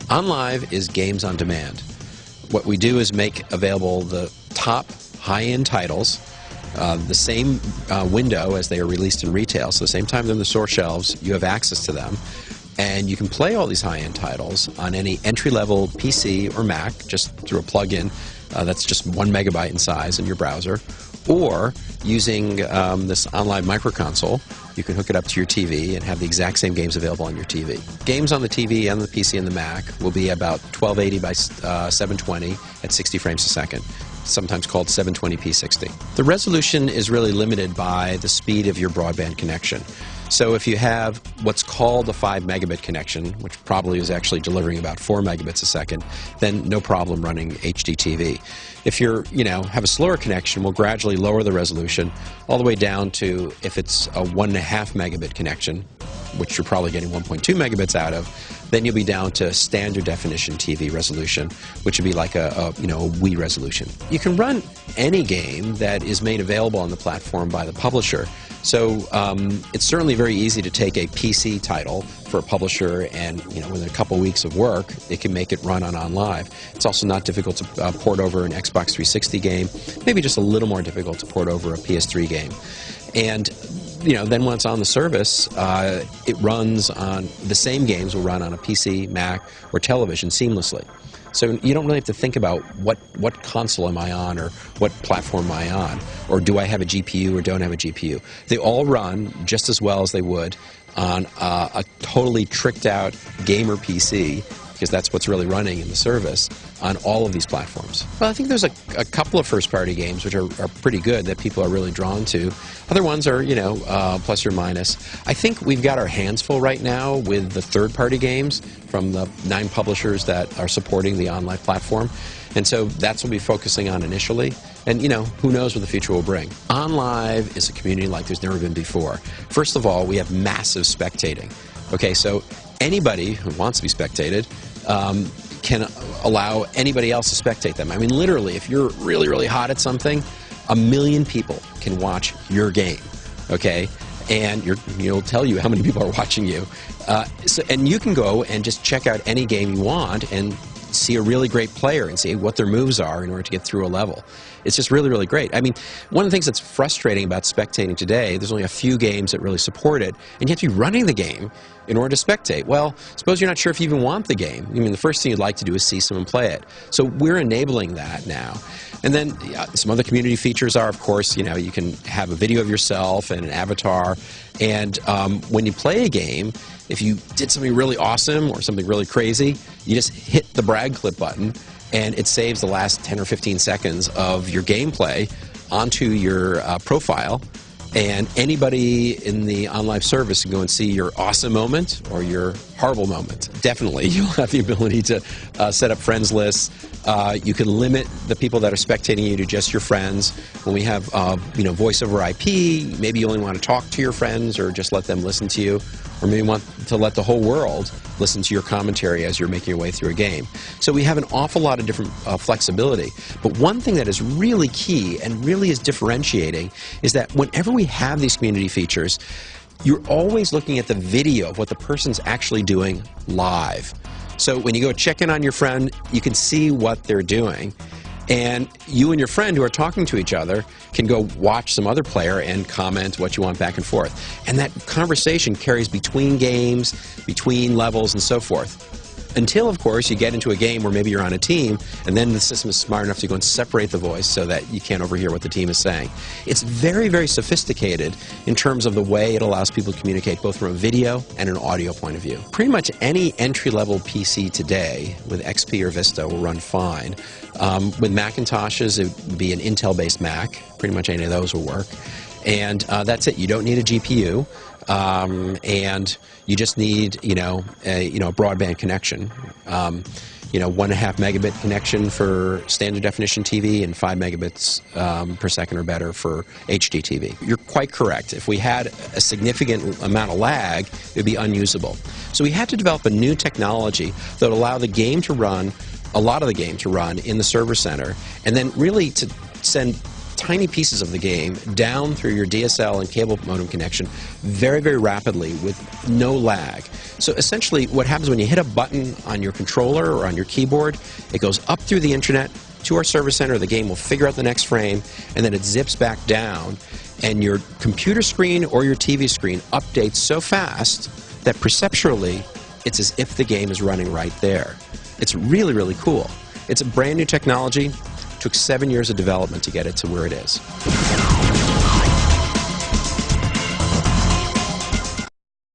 Onlive is games on demand. What we do is make available the top high-end titles, the same window as they are released in retail, so the same time they're in the store shelves, you have access to them. And you can play all these high-end titles on any entry-level PC or Mac, just through a plug-in that's just 1 megabyte in size in your browser, or using this Onlive Micro Console. You can hook it up to your TV and have the exact same games available on your TV. Games on the TV and the PC and the Mac will be about 1280 by 720 at 60 frames a second, sometimes called 720p 60. The resolution is really limited by the speed of your broadband connection. So if you have what's called a 5 megabit connection, which probably is actually delivering about 4 megabits a second, then no problem running HD TV. If you're, have a slower connection, we'll gradually lower the resolution all the way down to, if it's a 1.5 megabit connection, which you're probably getting 1.2 megabits out of, then you'll be down to standard definition TV resolution, which would be like a Wii resolution. You can run any game that is made available on the platform by the publisher. So it's certainly very easy to take a PC title for a publisher, and within a couple weeks of work, it can make it run on Onlive. It's also not difficult to port over an Xbox 360 game, maybe just a little more difficult to port over a PS3 game. And then once on the service, it runs on the same games will run on a PC, Mac, or television seamlessly. So you don't really have to think about what console am I on, or what platform am I on, or do I have a GPU or don't have a GPU. They all run just as well as they would on a totally tricked out gamer PC, because that's what's really running in the service on all of these platforms. Well, I think there's a couple of first-party games which are pretty good that people are really drawn to. Other ones are, plus or minus. I think we've got our hands full right now with the third-party games from the 9 publishers that are supporting the Onlive platform. And so that's what we'll be focusing on initially. And, who knows what the future will bring. Onlive is a community like there's never been before. First of all, we have massive spectating. Okay, so anybody who wants to be spectated can allow anybody else to spectate them. I mean, literally, if you're really, really hot at something, 1 million people can watch your game, okay? And you'll tell you how many people are watching you. And you can go and just check out any game you want and see a really great player and see what their moves are in order to get through a level. It's just really, really great. I mean, one of the things that's frustrating about spectating today, there's only a few games that really support it, and you have to be running the game in order to spectate. Well, suppose you're not sure if you even want the game. I mean, the first thing you'd like to do is see someone play it. So we're enabling that now. And then some other community features are, of course, you can have a video of yourself and an avatar. And when you play a game, if you did something really awesome or something really crazy, you just hit the brag clip button, and it saves the last 10 or 15 seconds of your gameplay onto your profile. And anybody in the Onlive service can go and see your awesome moment or your horrible moment. Definitely, you'll have the ability to set up friends lists. You can limit the people that are spectating you to just your friends. When we have, voice over IP, maybe you only want to talk to your friends or just let them listen to you. Or maybe you want to let the whole world listen to your commentary as you're making your way through a game. So we have an awful lot of different flexibility. But one thing that is really key and really is differentiating is that whenever we have these community features, you're always looking at the video of what the person's actually doing live. So when you go check in on your friend, you can see what they're doing. And you and your friend who are talking to each other can go watch some other player and comment what you want back and forth. And that conversation carries between games, between levels, and so forth. Until, of course, you get into a game where maybe you're on a team, and then the system is smart enough to go and separate the voice so that you can't overhear what the team is saying. It's very, very sophisticated in terms of the way it allows people to communicate both from a video and an audio point of view. Pretty much any entry-level PC today with XP or Vista will run fine. With Macintoshes, it would be an Intel-based Mac. Pretty much any of those will work. And that's it. You don't need a GPU. And you just need, a broadband connection. 1.5 megabit connection for standard definition TV and 5 megabits per second or better for HD TV. You're quite correct. If we had a significant amount of lag, it would be unusable. So we had to develop a new technology that would allow the game to run a lot of the game to run in the server center, and then really to send tiny pieces of the game down through your DSL and cable modem connection very, very rapidly with no lag. So essentially what happens when you hit a button on your controller or on your keyboard, it goes up through the internet to our server center, the game will figure out the next frame, and then it zips back down, and your computer screen or your TV screen updates so fast that perceptually it's as if the game is running right there. It's really, really cool. It's a brand new technology. Took 7 years of development to get it to where it is.